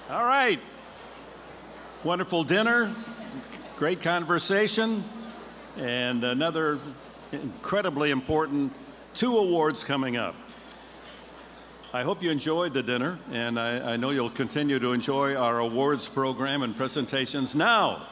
All right. Wonderful dinner, great conversation, and another incredibly important 2 awards coming up. I hope you enjoyed the dinner, and I know you'll continue to enjoy our awards program and presentations. Now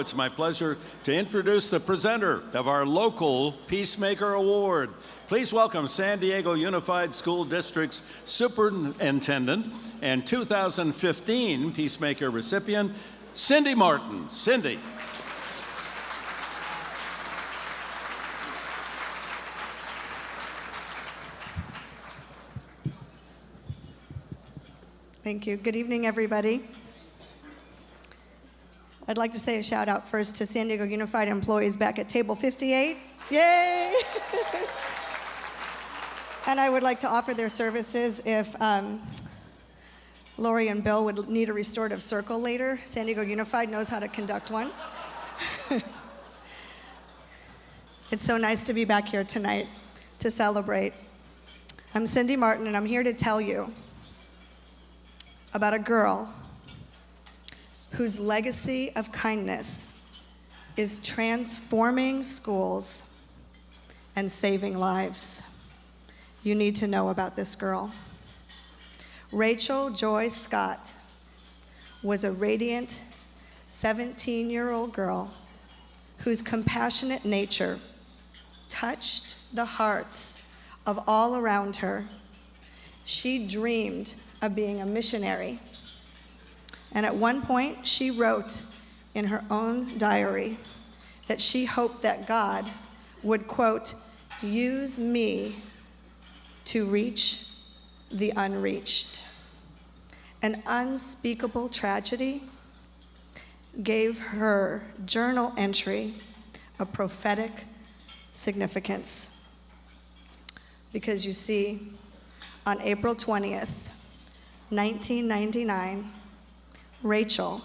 it's my pleasure to introduce the presenter of our local Peacemaker Award. Please welcome San Diego Unified School District's Superintendent and 2015 Peacemaker recipient, Cindy Martin. Cindy. Thank you. Good evening, everybody. I'd like to say a shout out first to San Diego Unified employees back at table 58. Yay! And I would like to offer their services if Lori and Bill would need a restorative circle later. San Diego Unified knows how to conduct one. It's so nice to be back here tonight to celebrate. I'm Cindy Martin, and I'm here to tell you about a girl whose legacy of kindness is transforming schools and saving lives. You need to know about this girl. Rachel Joy Scott was a radiant 17-year-old girl whose compassionate nature touched the hearts of all around her. She dreamed of being a missionary. And at one point, she wrote in her own diary that she hoped that God would, quote, use me to reach the unreached. An unspeakable tragedy gave her journal entry a prophetic significance. Because you see, on April 20th, 1999, Rachel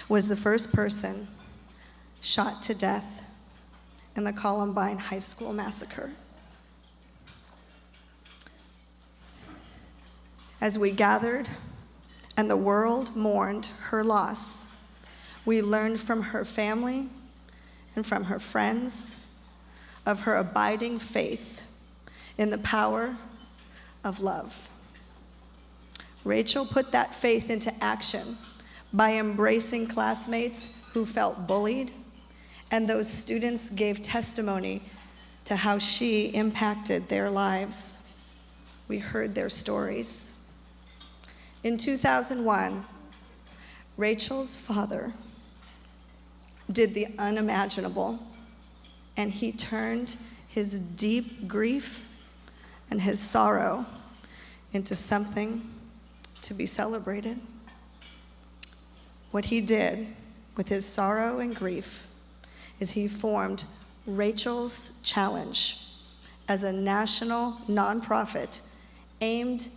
was the first person shot to death in the Columbine High School massacre. As we gathered and the world mourned her loss, we learned from her family and from her friends of her abiding faith in the power of love. Rachel put that faith into action by embracing classmates who felt bullied, and those students gave testimony to how she impacted their lives. We heard their stories. In 2001, Rachel's father did the unimaginable, and he turned his deep grief and his sorrow into something to be celebrated. What he did with his sorrow and grief is he formed Rachel's Challenge as a national nonprofit aimed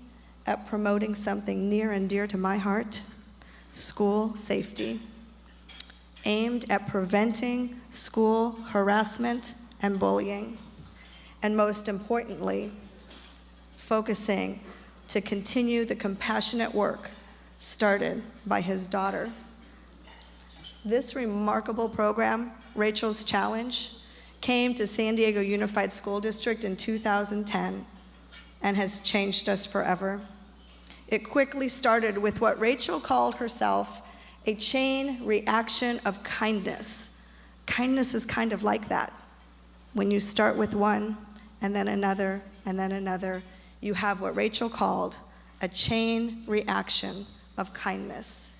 at promoting something near and dear to my heart, school safety, aimed at preventing school harassment and bullying, and most importantly, focusing to continue the compassionate work started by his daughter. This remarkable program, Rachel's Challenge, came to San Diego Unified School District in 2010 and has changed us forever. It quickly started with what Rachel called herself a chain reaction of kindness. Kindness is kind of like that. When you start with one, and then another, and then another, you have what Rachel called a chain reaction of kindness.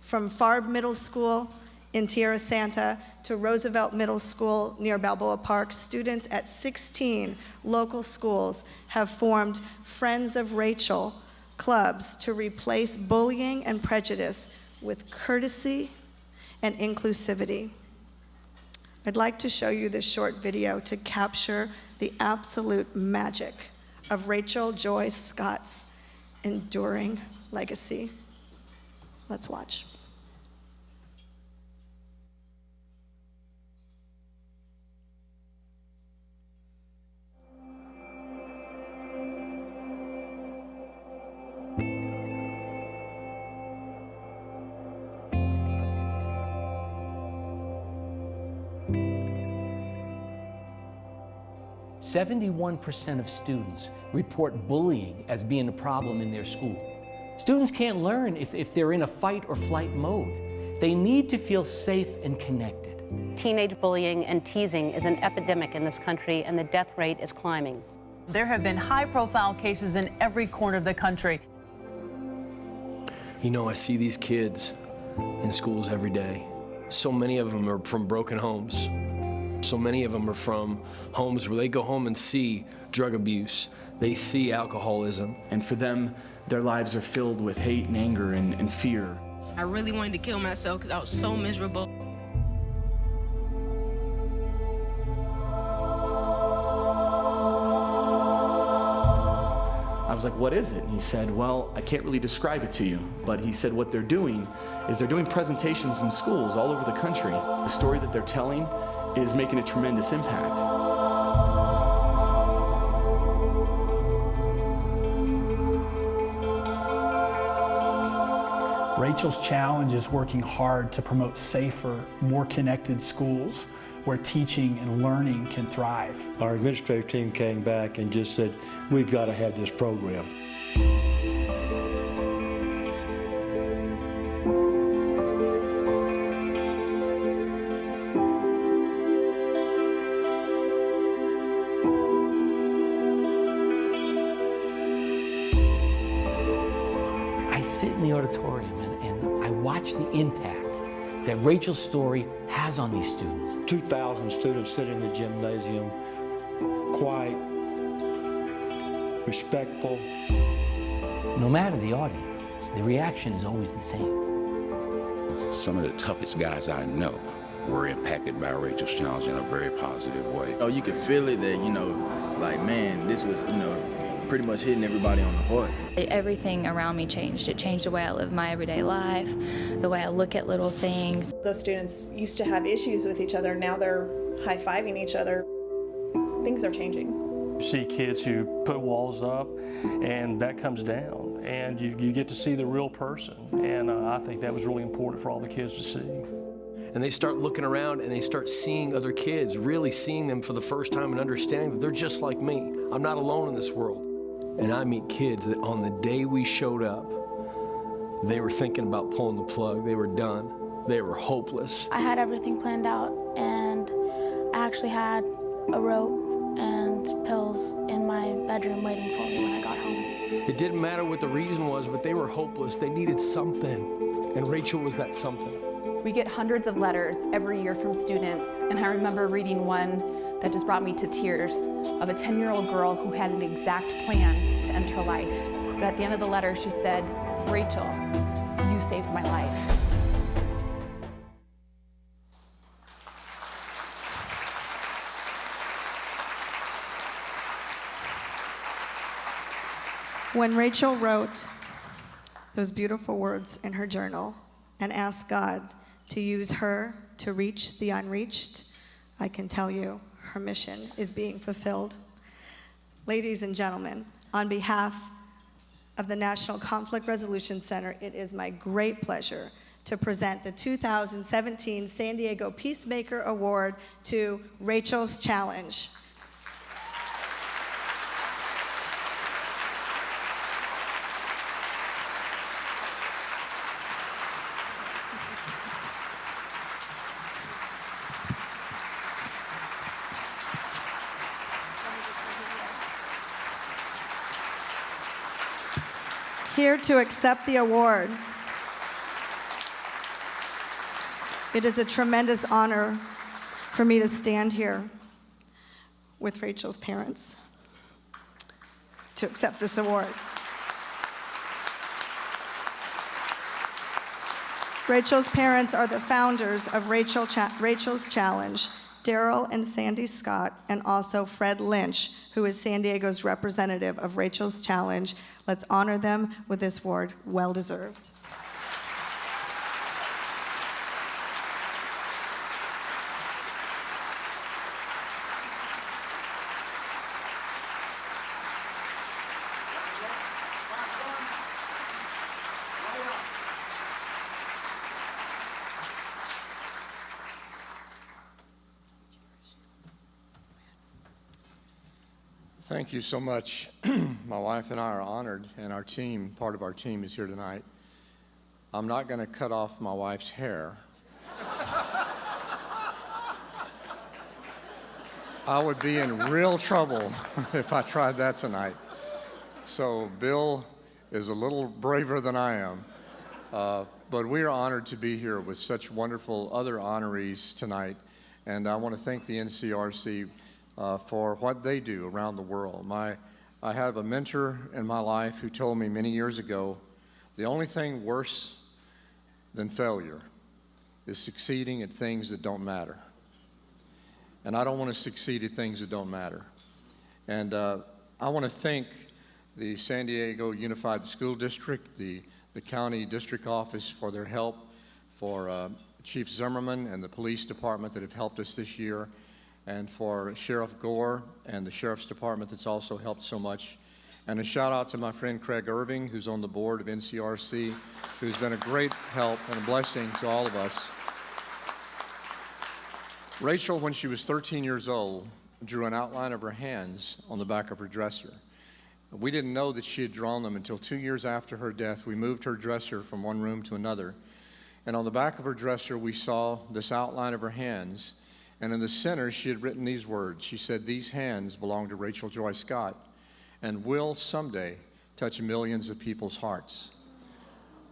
From Farb Middle School in Tierra Santa to Roosevelt Middle School near Balboa Park, students at 16 local schools have formed Friends of Rachel clubs to replace bullying and prejudice with courtesy and inclusivity. I'd like to show you this short video to capture the absolute magic of Rachel Joy Scott's enduring legacy. Let's watch. 71% of students report bullying as being a problem in their school. Students can't learn if they're in a fight or flight mode. They need to feel safe and connected. Teenage bullying and teasing is an epidemic in this country, and the death rate is climbing. There have been high-profile cases in every corner of the country. You know, I see these kids in schools every day. So many of them are from broken homes. So many of them are from homes where they go home and see drug abuse. They see alcoholism. And for them, their lives are filled with hate and anger and fear. I really wanted to kill myself because I was so miserable. I was like, what is it? And he said, well, I can't really describe it to you. But he said what they're doing is they're doing presentations in schools all over the country. The story that they're telling is making a tremendous impact. Rachel's Challenge is working hard to promote safer, more connected schools where teaching and learning can thrive. Our administrative team came back and just said, we've got to have this program. I sit in the auditorium and I watch the impact that Rachel's story has on these students. 2,000 students sit in the gymnasium, quiet, respectful. No matter the audience, the reaction is always the same. Some of the toughest guys I know were impacted by Rachel's Challenge in a very positive way. Oh, you could feel it that, like, man, this was, pretty much hitting everybody on the heart. Everything around me changed. It changed the way I live my everyday life, the way I look at little things. Those students used to have issues with each other. Now they're high-fiving each other. Things are changing. You see kids who put walls up, and that comes down, and you get to see the real person. And I think that was really important for all the kids to see. And they start looking around and they start seeing other kids, really seeing them for the first time and understanding that they're just like me. I'm not alone in this world. And I meet kids that on the day we showed up, they were thinking about pulling the plug. They were done. They were hopeless. I had everything planned out, and I actually had a rope and pills in my bedroom waiting for me when I got home. It didn't matter what the reason was, but they were hopeless. They needed something. And Rachel was that something. We get hundreds of letters every year from students, and I remember reading one that just brought me to tears of a 10-year-old girl who had an exact plan to end her life. But at the end of the letter, she said, "Rachel, you saved my life." When Rachel wrote those beautiful words in her journal and asked God to use her to reach the unreached, I can tell you her mission is being fulfilled. Ladies and gentlemen, on behalf of the National Conflict Resolution Center, it is my great pleasure to present the 2017 San Diego Peacemaker Award to Rachel's Challenge. Here to accept the award. It is a tremendous honor for me to stand here with Rachel's parents to accept this award. Rachel's parents are the founders of Rachel's Challenge, Daryl and Sandy Scott, and also Fred Lynch, who is San Diego's representative of Rachel's Challenge. Let's honor them with this award, well deserved. Thank you so much. My wife and I are honored, and our team, part of our team, is here tonight. I'm not going to cut off my wife's hair. I would be in real trouble if I tried that tonight. So Bill is a little braver than I am. But we are honored to be here with such wonderful other honorees tonight. And I want to thank the Ncrc for what they do around the world. I have a mentor in my life who told me many years ago, the only thing worse than failure is succeeding at things that don't matter. And I don't want to succeed at things that don't matter. And I want to thank the San Diego Unified School District, the county district office for their help, for Chief Zimmerman and the police department that have helped us this year, and for Sheriff Gore and the Sheriff's Department that's also helped so much. And a shout out to my friend Craig Irving, who's on the board of Ncrc, who's been a great help and a blessing to all of us. Rachel, when she was 13 years old, drew an outline of her hands on the back of her dresser. We didn't know that she had drawn them until 2 years after her death. We moved her dresser from one room to another. And on the back of her dresser, we saw this outline of her hands. And in the center, she had written these words. She said, "These hands belong to Rachel Joy Scott and will someday touch millions of people's hearts."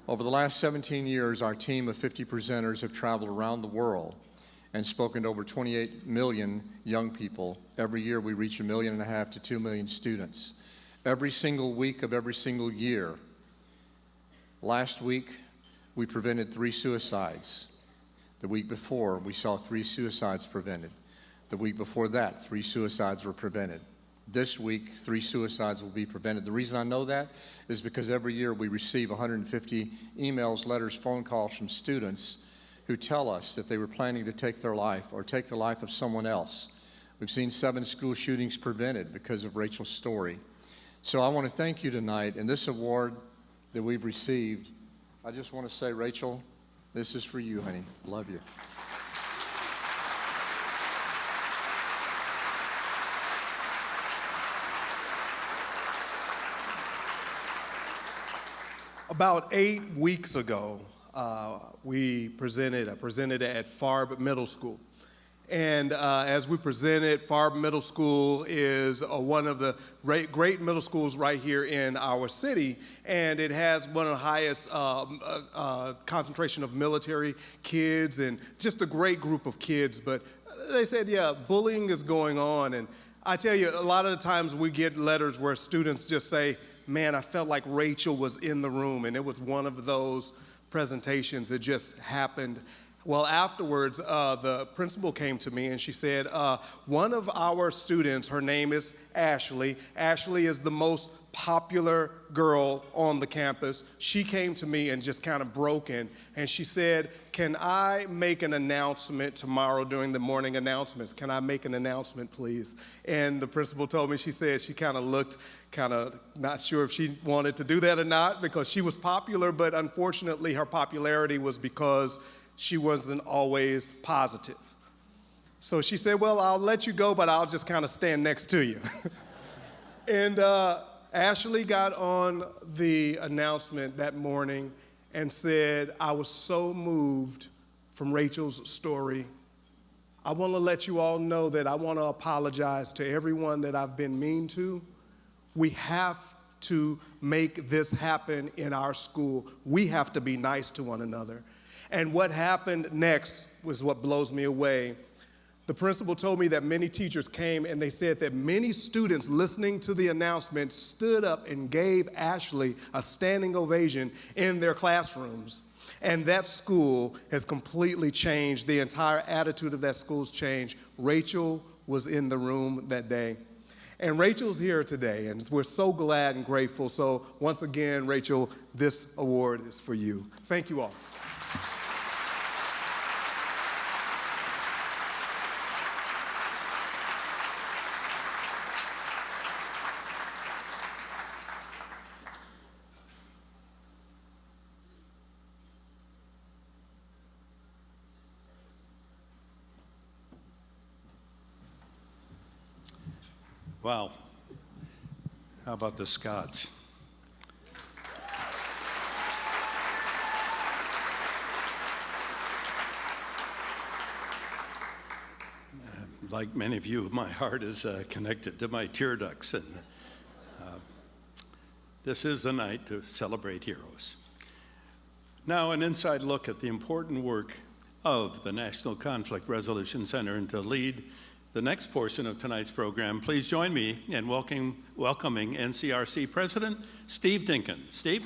Over the last 17 years, our team of 50 presenters have traveled around the world and spoken to over 28 million young people. Every year, we reach 1.5 million to 2 million students. Every single week of every single year. Last week, we prevented 3 suicides. The week before, we saw 3 suicides prevented. The week before that, 3 suicides were prevented. This week, 3 suicides will be prevented. The reason I know that is because every year we receive 150 emails, letters, phone calls from students who tell us that they were planning to take their life or take the life of someone else. We've seen 7 school shootings prevented because of Rachel's story. So I want to thank you tonight. And this award that we've received, I just want to say, Rachel, this is for you, honey. Love you. About 8 weeks ago, I presented at Farb Middle School. And as we presented, Farb Middle School is one of the great middle schools right here in our city, and it has one of the highest concentration of military kids and just a great group of kids. But they said, yeah, bullying is going on. And I tell you, a lot of the times we get letters where students just say, man, I felt like Rachel was in the room, and it was one of those presentations that just happened. Well, afterwards, the principal came to me and she said, one of our students, her name is Ashley. Ashley is the most popular girl on the campus. She came to me and just kind of broken, and she said, can I make an announcement tomorrow during the morning announcements? Can I make an announcement, please? And the principal told me, she said she kind of looked not sure if she wanted to do that or not because she was popular, but unfortunately her popularity was because she wasn't always positive. So she said, well, I'll let you go, but I'll just kind of stand next to you. And Ashley got on the announcement that morning and said, I was so moved from Rachel's story. I want to let you all know that I want to apologize to everyone that I've been mean to. We have to make this happen in our school. We have to be nice to one another. And what happened next was what blows me away. The principal told me that many teachers came and they said that many students listening to the announcement stood up and gave Ashley a standing ovation in their classrooms. And that school has completely changed. The entire attitude of that school's changed. Rachel was in the room that day. And Rachel's here today, and we're so glad and grateful. So once again, Rachel, this award is for you. Thank you all. Wow. How about the Scots? Like many of you, my heart is connected to my tear ducts, and this is the night to celebrate heroes. Now, an inside look at the important work of the National Conflict Resolution Center, and to lead the next portion of tonight's program, please join me in welcoming Ncrc President Steve Dinkin. Steve?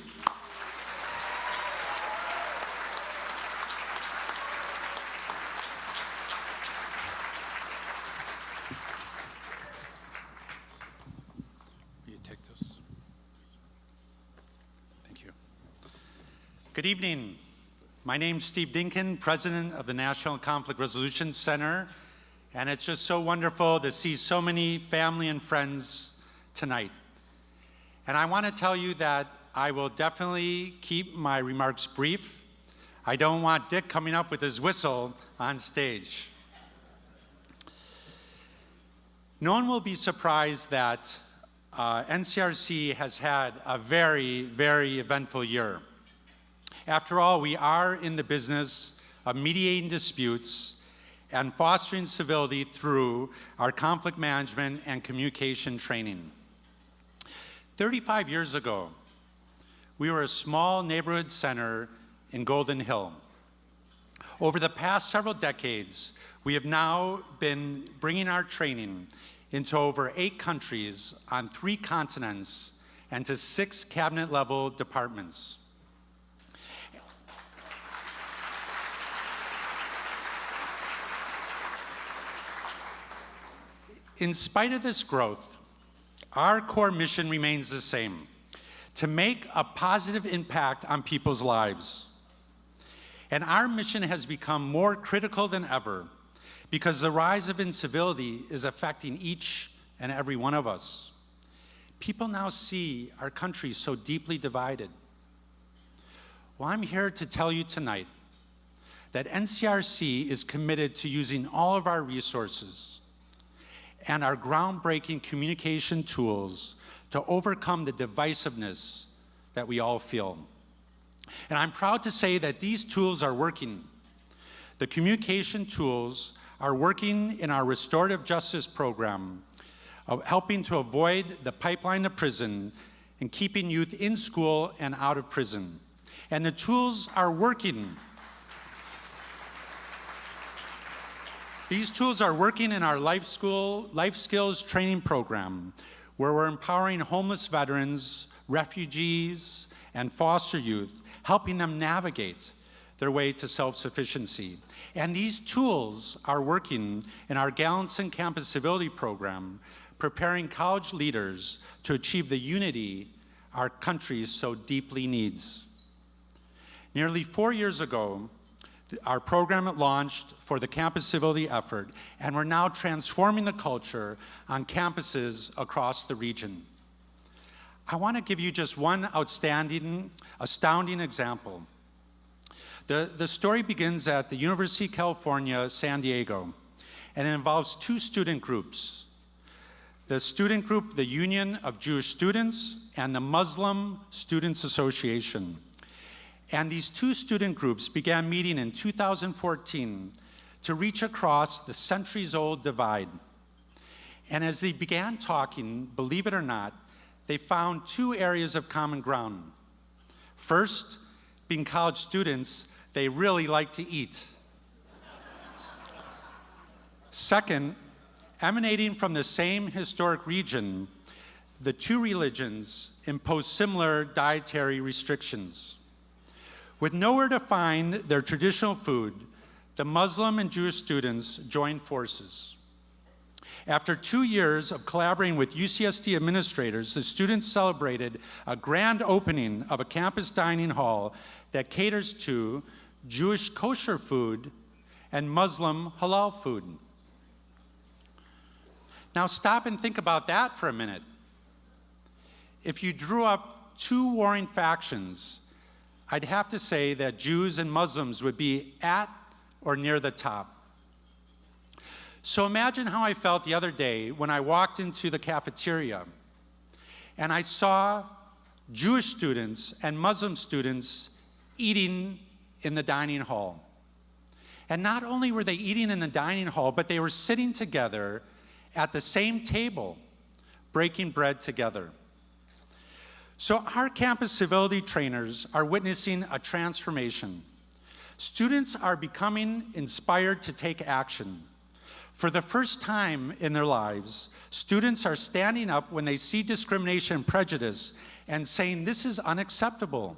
Good evening. My name's Steve Dinkin, President of the National Conflict Resolution Center, and it's just so wonderful to see so many family and friends tonight. And I want to tell you that I will definitely keep my remarks brief. I don't want Dick coming up with his whistle on stage. No one will be surprised that NCRC has had a very, very eventful year. After all, we are in the business of mediating disputes and fostering civility through our conflict management and communication training. 35 years ago, we were a small neighborhood center in Golden Hill. Over the past several decades, we have now been bringing our training into over 8 countries on 3 continents and to 6 cabinet-level departments. In spite of this growth, our core mission remains the same: to make a positive impact on people's lives. And our mission has become more critical than ever because the rise of incivility is affecting each and every one of us. People now see our country so deeply divided. Well, I'm here to tell you tonight that NCRC is committed to using all of our resources and our groundbreaking communication tools to overcome the divisiveness that we all feel. And I'm proud to say that these tools are working. The communication tools are working in our restorative justice program, helping to avoid the pipeline to prison and keeping youth in school and out of prison. And the tools are working. These tools are working in our life skills training program, where we're empowering homeless veterans, refugees, and foster youth, helping them navigate their way to self-sufficiency. And these tools are working in our Gallatin Campus Civility program, preparing college leaders to achieve the unity our country so deeply needs. Nearly 4 years ago, our program launched for the campus civility effort, and we're now transforming the culture on campuses across the region. I want to give you just one astounding example. The story begins at the University of California, San Diego, and it involves 2 student groups. The student group, the Union of Jewish Students, and the Muslim Students Association. And these 2 student groups began meeting in 2014 to reach across the centuries-old divide. And as they began talking, believe it or not, they found 2 areas of common ground. First, being college students, they really like to eat. Second, emanating from the same historic region, the 2 religions impose similar dietary restrictions. With nowhere to find their traditional food, the Muslim and Jewish students joined forces. After 2 years of collaborating with UCSD administrators, the students celebrated a grand opening of a campus dining hall that caters to Jewish kosher food and Muslim halal food. Now stop and think about that for a minute. If you drew up 2 warring factions, I'd have to say that Jews and Muslims would be at or near the top. So imagine how I felt the other day when I walked into the cafeteria and I saw Jewish students and Muslim students eating in the dining hall. And not only were they eating in the dining hall, but they were sitting together at the same table, breaking bread together. So our campus civility trainers are witnessing a transformation. Students are becoming inspired to take action. For the first time in their lives, students are standing up when they see discrimination and prejudice and saying, this is unacceptable.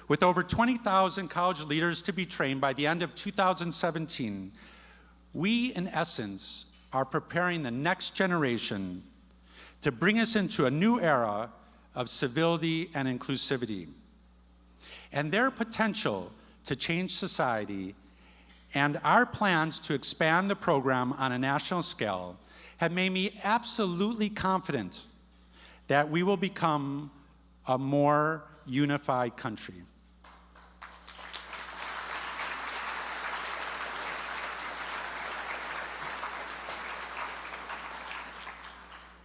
With over 20,000 college leaders to be trained by the end of 2017, we, in essence, are preparing the next generation to bring us into a new era of civility and inclusivity. And their potential to change society and our plans to expand the program on a national scale have made me absolutely confident that we will become a more unified country.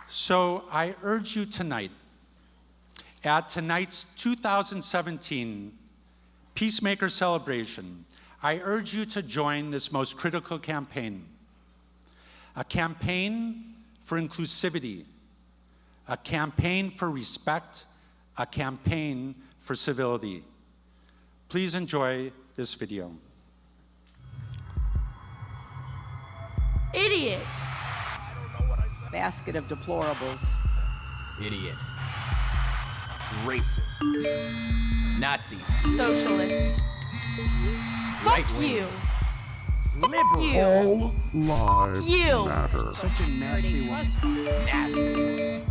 So I urge you tonight, at tonight's 2017 Peacemaker celebration, I urge you to join this most critical campaign. A campaign for inclusivity, a campaign for respect, a campaign for civility. Please enjoy this video. Idiot! Basket of deplorables. Idiot. Racist. Nazi. Socialist. Right Fuck wing. you! Liberal. You! Lives You! matter. Such a nasty one. Nasty.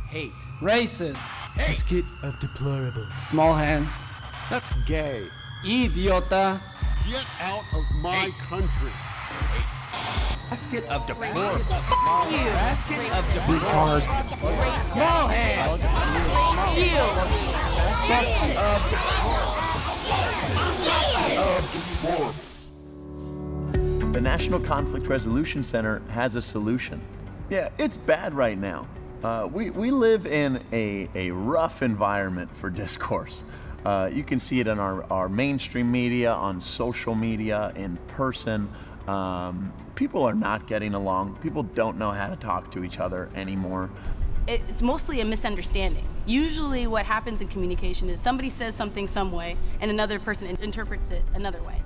Hate. Racist. Basket of deplorables. Small hands. That's gay. Idiota. Get out of my country. Hate. Basket of deplorables. Basket of deplorables. Small hands. The National Conflict Resolution Center has a solution. Yeah, it's bad right now. We live in a rough environment for discourse. You can see it in our mainstream media, on social media, in person. People are not getting along. People don't know how to talk to each other anymore. It's mostly a misunderstanding. Usually what happens in communication is somebody says something some way and another person interprets it another way.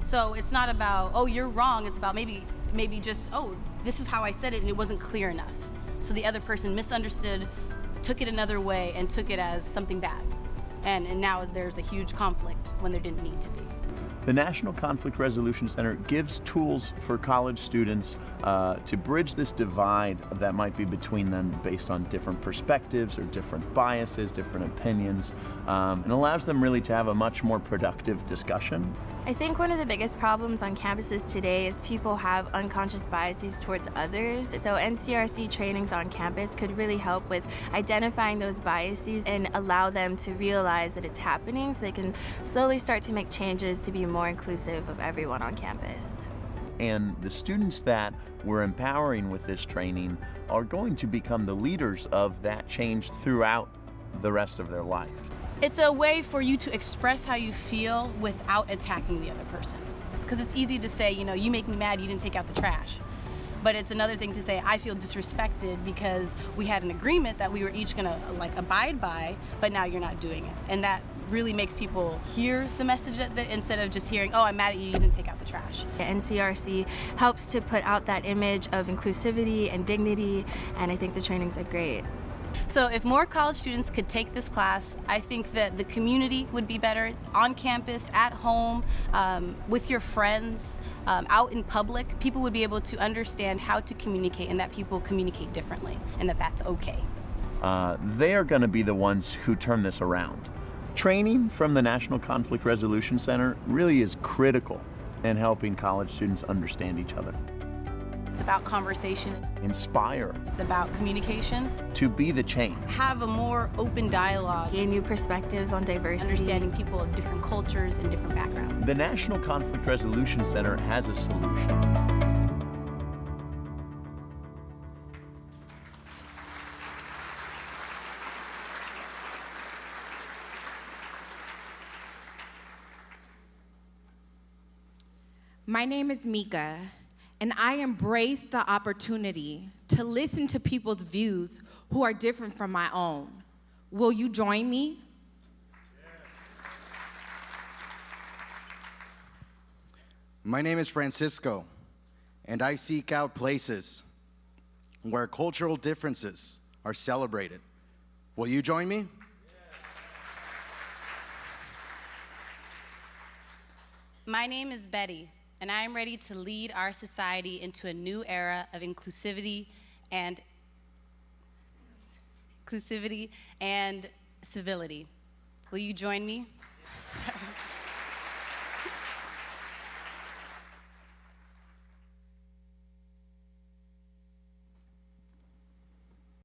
So it's not about, oh, you're wrong. It's about maybe just, oh, this is how I said it and it wasn't clear enough. So the other person misunderstood, took it another way, and took it as something bad. And now there's a huge conflict when there didn't need to be. The National Conflict Resolution Center gives tools for college students to bridge this divide that might be between them based on different perspectives or different biases, different opinions, and allows them really to have a much more productive discussion. I think one of the biggest problems on campuses today is people have unconscious biases towards others. So Ncrc trainings on campus could really help with identifying those biases and allow them to realize that it's happening so they can slowly start to make changes to be more inclusive of everyone on campus. And the students that we're empowering with this training are going to become the leaders of that change throughout the rest of their life. It's a way for you to express how you feel without attacking the other person. Because it's easy to say, you know, you make me mad, you didn't take out the trash. But it's another thing to say, I feel disrespected because we had an agreement that we were each gonna abide by, but now you're not doing it. And that really makes people hear the message instead of just hearing, oh, I'm mad at you, you didn't take out the trash. Ncrc helps to put out that image of inclusivity and dignity, and I think the trainings are great. So if more college students could take this class, I think that the community would be better on campus, at home, with your friends, out in public. People would be able to understand how to communicate and that people communicate differently and that that's okay. They are going to be the ones who turn this around. Training from the National Conflict Resolution Center really is critical in helping college students understand each other. It's about conversation. Inspire. It's about communication. To be the change. Have a more open dialogue. Gain new perspectives on diversity. Understanding people of different cultures and different backgrounds. The National Conflict Resolution Center has a solution. My name is Mika, and I embrace the opportunity to listen to people's views who are different from my own. Will you join me? My name is Francisco, and I seek out places where cultural differences are celebrated. Will you join me? My name is Betty, and I am ready to lead our society into a new era of inclusivity and civility. Will you join me? Sorry.